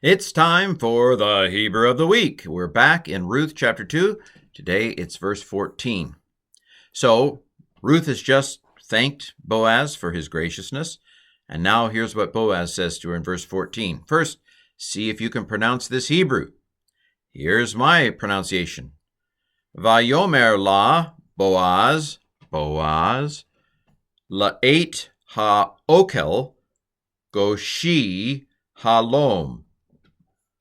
It's time for the Hebrew of the Week. We're back in Ruth chapter 2. Today it's verse 14. So Ruth has just thanked Boaz for his graciousness. And now here's what Boaz says to her in verse 14. First, see if you can pronounce this Hebrew. Here's my pronunciation. Vayomer la Boaz, la'et ha'okel, goshi halom.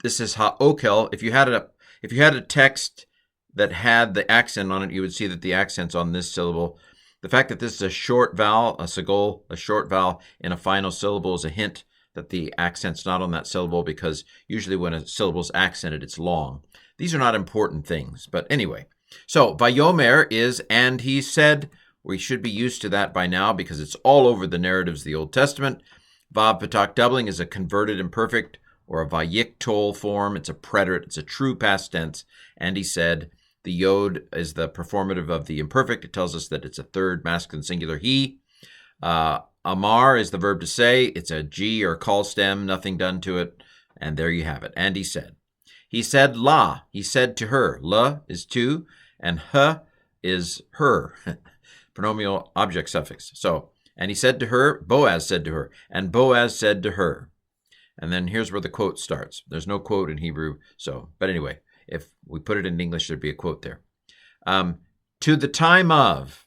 This is ha'okel. If you had a text that had the accent on it, you would see that the accent's on this syllable. The fact that this is a short vowel, a sagol, a short vowel in a final syllable is a hint that the accent's not on that syllable, because usually when a syllable's accented, it's long. These are not important things, but anyway. So Vayomer is, and he said. We should be used to that by now because it's all over the narratives of the Old Testament. Vav patak doubling is a converted imperfect or a vayiktol form. It's a preterite. It's a true past tense. And he said. The yod is the performative of the imperfect. It tells us that it's a third masculine singular he. Amar is the verb to say. It's a G or call stem, nothing done to it. And there you have it. And he said. He said la. He said to her. La is to, and ha is her. Pronominal object suffix. So, and he said to her, Boaz said to her, and Boaz said to her. And then here's where the quote starts. There's no quote in Hebrew, but anyway. If we put it in English, there'd be a quote there. To the time of,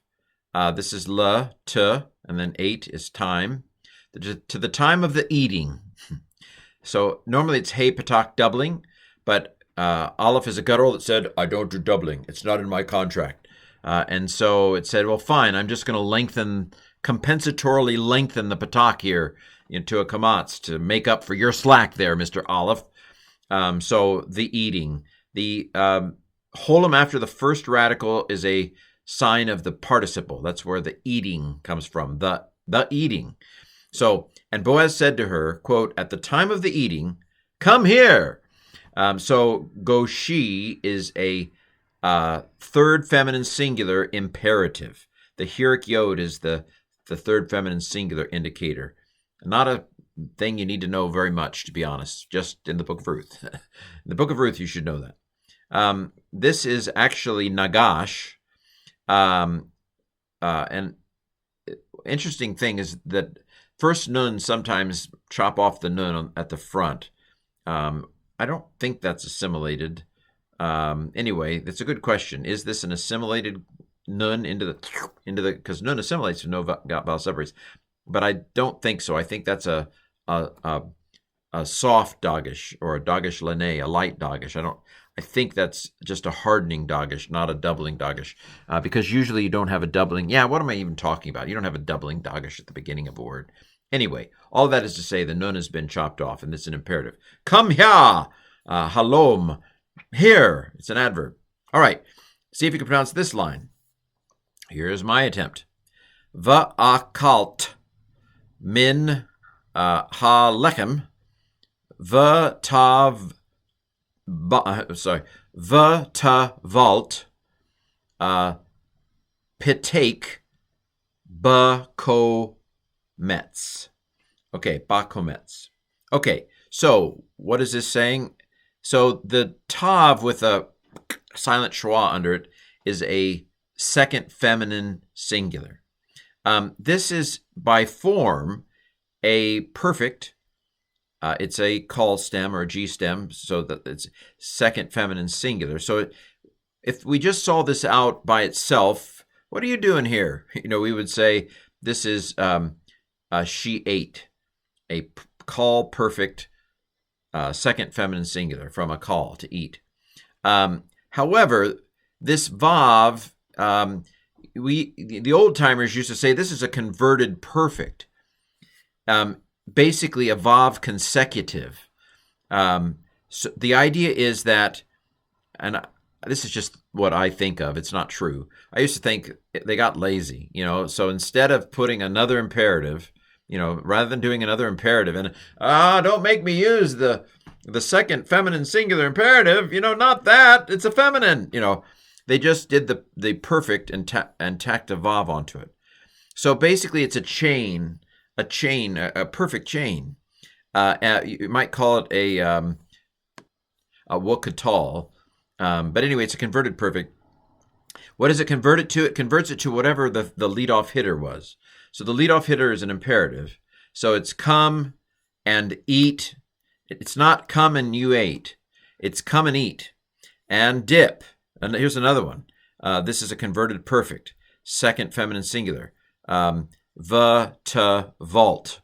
this is la, to, and then 8 is time. To the time of the eating. So normally it's hey patak doubling, but Aleph is a guttural that said, I don't do doubling. It's not in my contract. And so it said, well, fine, I'm just going to compensatorily lengthen the patak here into a kamatz to make up for your slack there, Mr. Aleph. So the eating. The holum after the first radical is a sign of the participle. That's where the eating comes from, the eating. So, and Boaz said to her, quote, at the time of the eating, come here. So goshi is a third feminine singular imperative. The hirik yod is the third feminine singular indicator. Not a thing you need to know very much, to be honest, just in the book of Ruth. In the book of Ruth, you should know that. This is actually nagash. And interesting thing is that first nun sometimes chop off the nun at the front. I don't think that's assimilated. Anyway, that's a good question. Is this an assimilated nun into the, because nun assimilates and no vowel separates. But I don't think so. I think that's a soft dogish or a dogish lene, a light dogish. I think that's just a hardening dogish, not a doubling dogish, because usually you don't have a doubling. Yeah, what am I even talking about? You don't have a doubling dogish at the beginning of a word. Anyway, all that is to say the nun has been chopped off, and it's an imperative. Come here, halom, here. It's an adverb. All right, see if you can pronounce this line. Here's my attempt. Va'akalt min ha-lechem v'tavalt pitake bakomets. Okay, bakomets. Okay, so what is this saying? So the tav with a silent schwa under it is a second feminine singular. This is by form a perfect. It's a call stem or a G stem, so that it's second feminine singular. So if we just saw this out by itself, what are you doing here? We would say this is she ate, a call perfect second feminine singular from a call to eat. However, this vav, the old timers used to say this is a converted perfect. Basically a vav consecutive. So the idea is that, and this is just what I think of, it's not true. I used to think they got lazy, so instead of putting another imperative, rather than doing another imperative, and don't make me use the second feminine singular imperative, not that, it's a feminine, they just did the perfect and tacked a vav onto it. So basically it's a chain, a perfect chain. You might call it a wokatal. But anyway, it's a converted perfect. What does it convert it to? It converts it to whatever the leadoff hitter was. So the leadoff hitter is an imperative. So it's come and eat. It's not come and you ate. It's come and eat. And dip. And here's another one. This is a converted perfect. Second feminine singular. The to vault.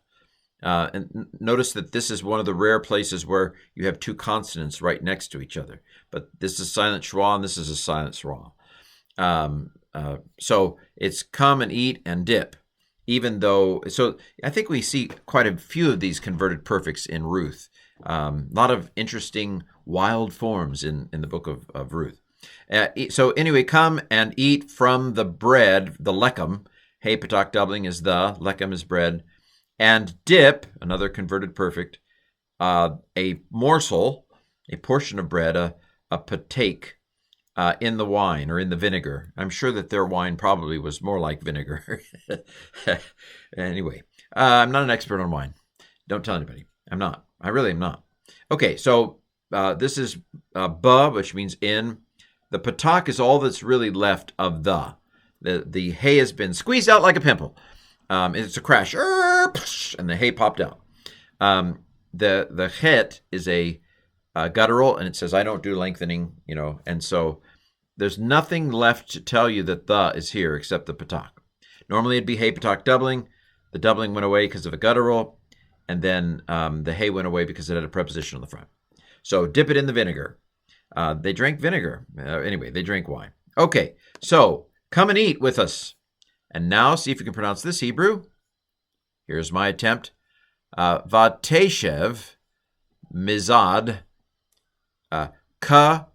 And notice that this is one of the rare places where you have two consonants right next to each other. But this is silent schwa and this is a silent schwa. So it's come and eat and dip. Even though, so I think we see quite a few of these converted perfects in Ruth. A lot of interesting wild forms in the book of Ruth. So anyway, come and eat from the bread, the lechem. Hey, patak doubling is the, lechem is bread. And dip, another converted perfect, a morsel, a portion of bread, a patake, in the wine or in the vinegar. I'm sure that their wine probably was more like vinegar. Anyway, I'm not an expert on wine. Don't tell anybody. I'm not. I really am not. Okay, so this is ba, which means in. The patak is all that's really left of the. The hay has been squeezed out like a pimple. It's a crash, and the hay popped out. The het is a guttural, and it says, I don't do lengthening, and so there's nothing left to tell you that the is here except the patak. Normally it'd be hey patak doubling. The doubling went away because of a guttural, and then the hay went away because it had a preposition on the front. So dip it in the vinegar. They drank vinegar. Anyway, they drank wine. Okay, so come and eat with us. And now see if you can pronounce this Hebrew. Here's my attempt. Vateshev mizad ha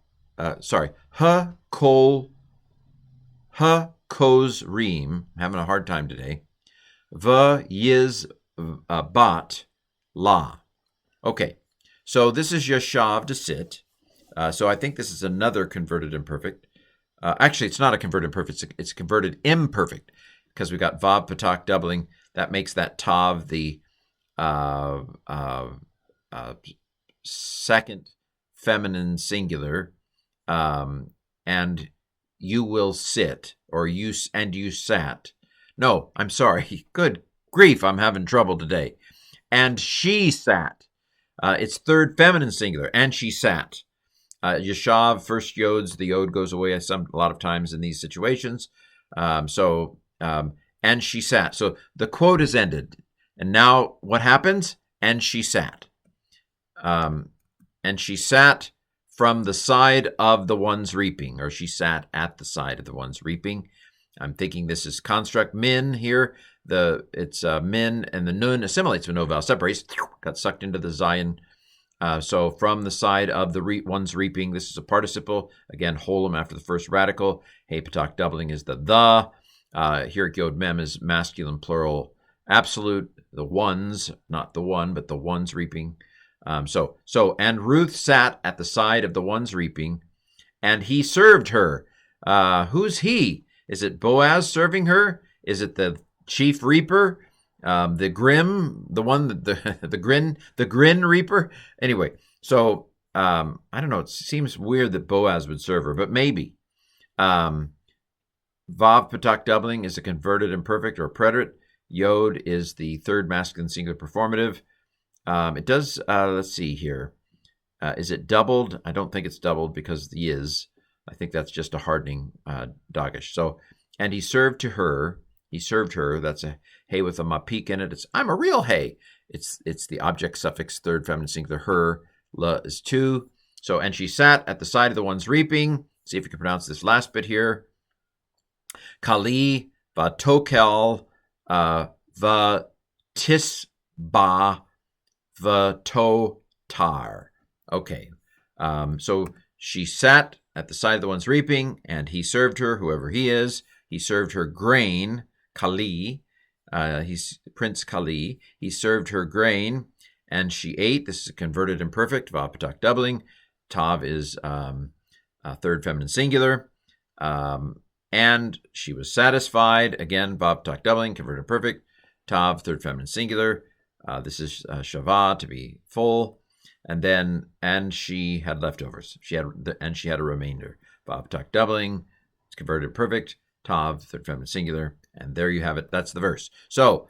koz reem. Having a hard time today. Va yiz bat la. Okay, so this is yashav, to sit. So I think this is another converted imperfect. Actually, it's not a converted imperfect. It's converted imperfect because we got vav patak doubling. That makes that tav the second feminine singular, and you will sit, or you sat. No, I'm sorry. Good grief, I'm having trouble today. And she sat. It's third feminine singular, and she sat. Yeshav, first yods, the yod goes away a lot of times in these situations. And she sat. So the quote is ended. And now what happens? And she sat. And she sat from the side of the ones reaping, or she sat at the side of the ones reaping. I'm thinking this is construct min here. It's min, and the nun assimilates with no vowel, separates, got sucked into the Zion. So from the side of the ones reaping, this is a participle. Again, holem after the first radical. Hey patak doubling is the. Here at Yod Mem is masculine plural absolute. The ones, not the one, but the ones reaping. And Ruth sat at the side of the ones reaping, and he served her. Who's he? Is it Boaz serving her? Is it the chief reaper? The grim, the one, the grin reaper. Anyway, so I don't know. It seems weird that Boaz would serve her, but maybe. Vav patak doubling is a converted imperfect or preterite. Yod is the third masculine singular performative. It does. Let's see here. Is it doubled? I don't think it's doubled because the is. I think that's just a hardening dogish. So, and he served to her. He served her. That's a hey with a mapik in it. It's I'm a real hey. It's the object suffix third feminine singular. Her la is two. So and she sat at the side of the ones reaping. See if you can pronounce this last bit here. Kali vatokel vatisba vatotar. Okay. So she sat at the side of the ones reaping, and he served her, whoever he is. He served her grain. Kali, he's Prince Kali. He served her grain, and she ate. This is a converted imperfect, vav patak doubling. Tav is third feminine singular. And she was satisfied. Again, vav patak doubling, converted imperfect. Tav, third feminine singular. This is shava, to be full. And then, and she had leftovers. She had a remainder. Vav tak doubling. It's converted perfect. Tav, third feminine singular. And there you have it. That's the verse. So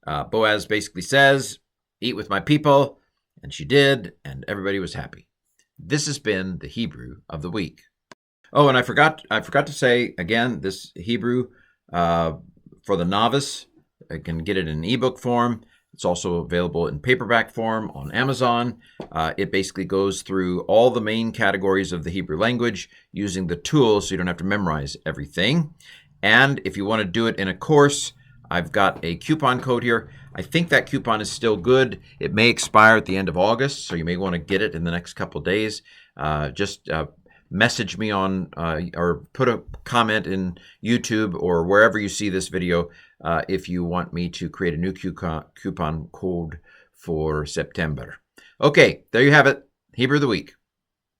Boaz basically says, eat with my people. And she did, and everybody was happy. This has been the Hebrew of the week. Oh, and I forgot to say again, this Hebrew for the novice, I can get it in ebook form. It's also available in paperback form on Amazon. It basically goes through all the main categories of the Hebrew language using the tools, so you don't have to memorize everything. And if you want to do it in a course, I've got a coupon code here. I think that coupon is still good. It may expire at the end of August, so you may want to get it in the next couple of days. Just message me on or put a comment in YouTube or wherever you see this video if you want me to create a new coupon code for September. Okay, there you have it. Hebrew of the week.